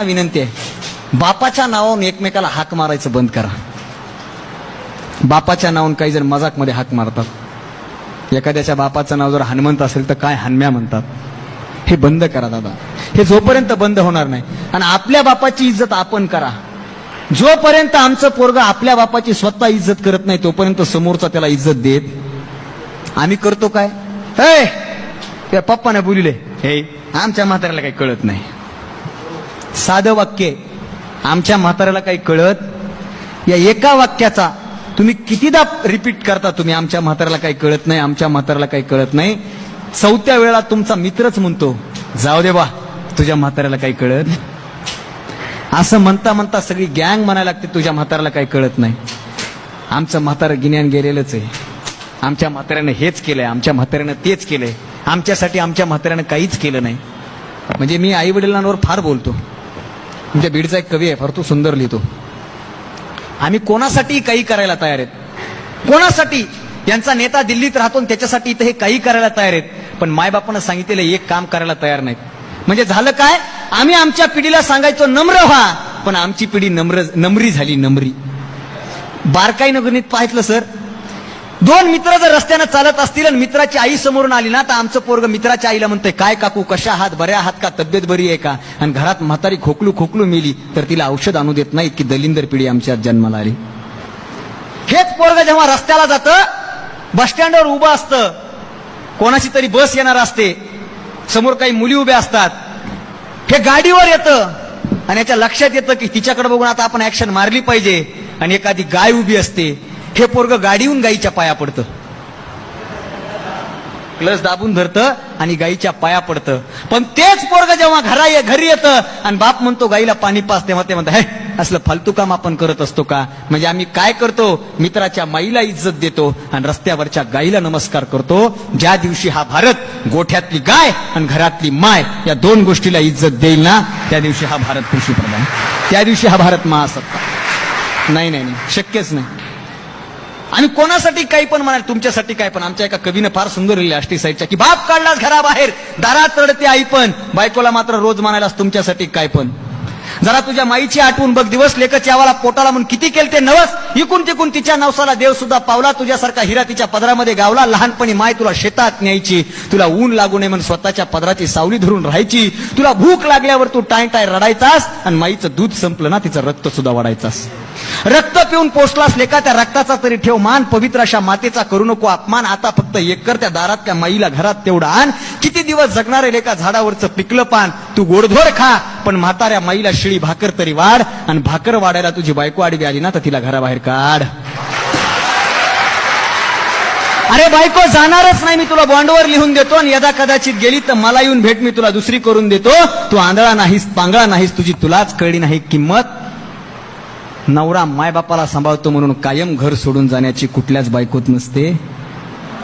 विनंती आहे, बापाच्या नावावरून एकमेकाला हाक मारायचं बंद करा. बापाच्या नावावरून काही जण मजाक मध्ये हाक मारतात. एखाद्याच्या बापाचं नाव जर हनुमंत असेल तर काय हनम्या म्हणतात. हे बंद करा दादा, हे जोपर्यंत बंद होणार नाही. आणि आपल्या बापाची इज्जत आपण करा. जोपर्यंत आमचं पोरग आपल्या बापाची स्वतः इज्जत करत नाही तोपर्यंत समोरचा त्याला इज्जत देत. आम्ही करतो काय, त्या पप्पाने बोलिले, हे आमच्या म्हाताऱ्याला काही कळत नाही. साधं वाक्य, आमच्या म्हाताऱ्याला काही कळत, या एका वाक्याचा तुम्ही कितीदा रिपीट करता. तुम्ही आमच्या म्हाताऱ्याला काही कळत नाही, आमच्या म्हाताऱ्याला काही कळत नाही. चौथ्या वेळा तुमचा मित्रच म्हणतो, जाऊ दे बा तुझ्या म्हाताऱ्याला काही कळत. असं म्हणता म्हणता सगळी गँग म्हणायला लागते तुझ्या म्हाताऱ्याला काही कळत नाही. आमचं म्हातारं गिन्यान गेलेलंच आहे. आमच्या म्हाताऱ्यानं हेच केलंय, आमच्या म्हाताऱ्यानं तेच केलंय, आमच्यासाठी आमच्या म्हाताऱ्यानं काहीच केलं नाही. म्हणजे मी आई वडिलांवर फार बोलतो. तुमच्या बीडचा एक कवी आहे, फार तो सुंदर लिहितो. आम्ही कोणासाठी काही करायला तयार आहेत, कोणासाठी. यांचा नेता दिल्लीत राहतो त्याच्यासाठी इथं हे काही करायला तयार आहेत, पण मायबापानं सांगितलेलं एक काम करायला तयार नाहीत. म्हणजे झालं काय, आम्ही आमच्या पिढीला सांगायचो नम्र व्हा, पण आमची पिढी नम्री झाली, नम्री. बारकाई नगरीत पाहितलं सर, दोन मित्र जर रस्त्यानं चालत असतील आणि मित्राची आई समोरून आली ना, तर आमचं पोरग मित्राच्या आईला म्हणतंय, काय काकू कशा आहात, बऱ्या आहात का, तब्येत बरी आहे का. आणि घरात म्हातारी खोकलू मेली तर तिला औषध आणू देत नाहीत की दलिंदर पिढी आमच्या जन्माला आली. हेच पोरग जेव्हा रस्त्याला जातं, बस स्टँडवर उभं असतं, कोणाची तरी बस येणार असते, समोर काही मुली उभ्या असतात, हे गाडीवर येतं आणि याच्या लक्षात येतं की तिच्याकडे बघून आता आपण ऍक्शन मारली पाहिजे. आणि एखादी गाय उभी असते, हे पोरग गाडीहून गायीच्या पाया पडतं, क्लच दाबून धरतं आणि गायीच्या पाया पडतं. पण तेच पोरग जेव्हा घरी येतं आणि बाप म्हणतो गाईला पाणी पास, तेव्हा ते म्हणतात, हे असलं फालतू काम आपण करत असतो का. म्हणजे आम्ही काय करतो, मित्राच्या माईला इज्जत देतो आणि रस्त्यावरच्या गाईला नमस्कार करतो. ज्या दिवशी हा भारत गोठ्यातली गाय आणि घरातली माय या दोन गोष्टीला इज्जत देईल ना, त्या दिवशी हा भारत कृषीप्रधान, त्या दिवशी हा भारत महासत्ता. नाही नाही नाही, शक्यच नाही. आणि कोणासाठी काही पण म्हणाल, तुमच्यासाठी काय पण. आमच्या एका कवीनं फार सुंदर लिहिले आष्टी साईडच्या, की बाप काढलाच घराबाहेर, दारात रडते आई पण, बायकोला मात्र रोज म्हणायलाच तुमच्यासाठी काय पण. जरा तुझ्या माईची आठवून बघ, दिवस लेकच यावाला पोटाला म्हणून किती केलते नवस. इकून तिकून तिच्या नवसाला देव सुद्धा पावला, तुझ्यासारखा हिरा तिच्या पदरामध्ये गावला. लहानपणी माय तुला शेतात न्यायची, तुला ऊन लागू नये म्हणून स्वतःच्या पदराची सावली धरून राहायची. तुला भूक लागल्यावर तू टाय टाय रडायचास आणि माईचं दूध संपलं ना, तिचं रक्त सुद्धा वाढायचास. रक्त पिऊन पोचलास लेका, त्या रक्ताचा तरी ठेव मान, पवित्र अशा मातेचा करू नको अपमान. आता फक्त एक कर, त्या दारात त्या माईला घरात तेवढा आण. किती दिवस जगणारे लेका झाडावरचं पिकलं पान, तू गोडधोड खा, पण म्हाताऱ्या माईला शिळी भाकर तरी वाढ. आणि भाकर वाढायला तुझी बायको आडवी आली ना, तर तिला घराबाहेर काढ. अरे बायको जाणारच नाही, मी तुला बॉन्डवर लिहून देतो, आणि यदा कदाचित गेली तर मला येऊन भेट, मी तुला दुसरी करून देतो. तू आंधळा नाहीस, पांगळा नाहीस, तुझी तुलाच कळली नाही किंमत. नवरा मायबापाला सांभाळतो म्हणून कायम घर सोडून जाण्याची कुठल्याच बायकोत नसते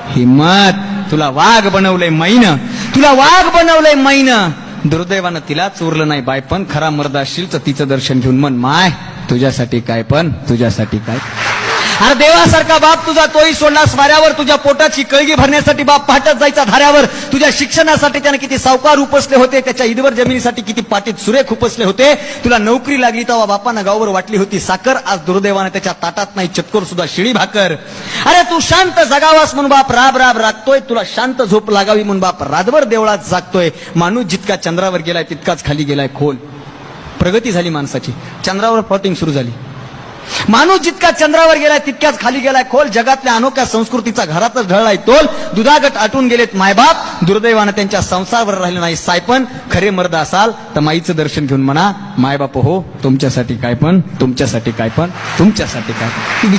हिम्मत. तुला वाघ बनवलंय मैनं, तुला वाघ बनवलंय मैनं. दुर्दैवानं तिला चोरलं नाही बायपण. खरा मर्द असशील तर तिचं दर्शन घेऊन मन माय तुझ्यासाठी काय पण, तुझ्यासाठी काय. अरे देवासारखा बाप तुझा तोही सोडला स्वाऱ्यावर, तुझ्या पोटाची कळगी भरण्यासाठी बाप पहाटच जायचा धाऱ्यावर. तुझ्या शिक्षणासाठी त्याने किती सावकार उपसले होते, त्याच्या ईदवर जमिनीसाठी किती पाटीत सुरेख उपसले होते. तुला नोकरी लागली तेव्हा बापानं गाववर वाटली होती साखर, आज दुर्दैवाने त्याच्या ताटात नाही चतकोर सुद्धा शिळी भाकर. अरे तू शांत जगावास म्हणून बाप राब राब राखतोय, तुला शांत झोप लागावी म्हणून बाप रातभर देवळात जागतोय. माणूस जितका चंद्रावर गेलाय तितकाच खाली गेलाय खोल. प्रगती झाली माणसाची, चंद्रावर फ्लॉटिंग सुरू झाली. माणूस जितका चंद्रावर गेलाय तितक्याच खाली गेलाय खोल. जगातल्या अनोख्या संस्कृतीचा घरातच ढळलाय तोल. दुधागट आटून गेलेत मायबाप, दुर्दैवानं त्यांच्या संसारावर राहिले नाही सायपण. खरे मर्द असाल तर माईचं दर्शन घेऊन म्हणा, मायबाप हो तुमच्यासाठी काय पण, तुमच्यासाठी काय पण, तुमच्यासाठी काय.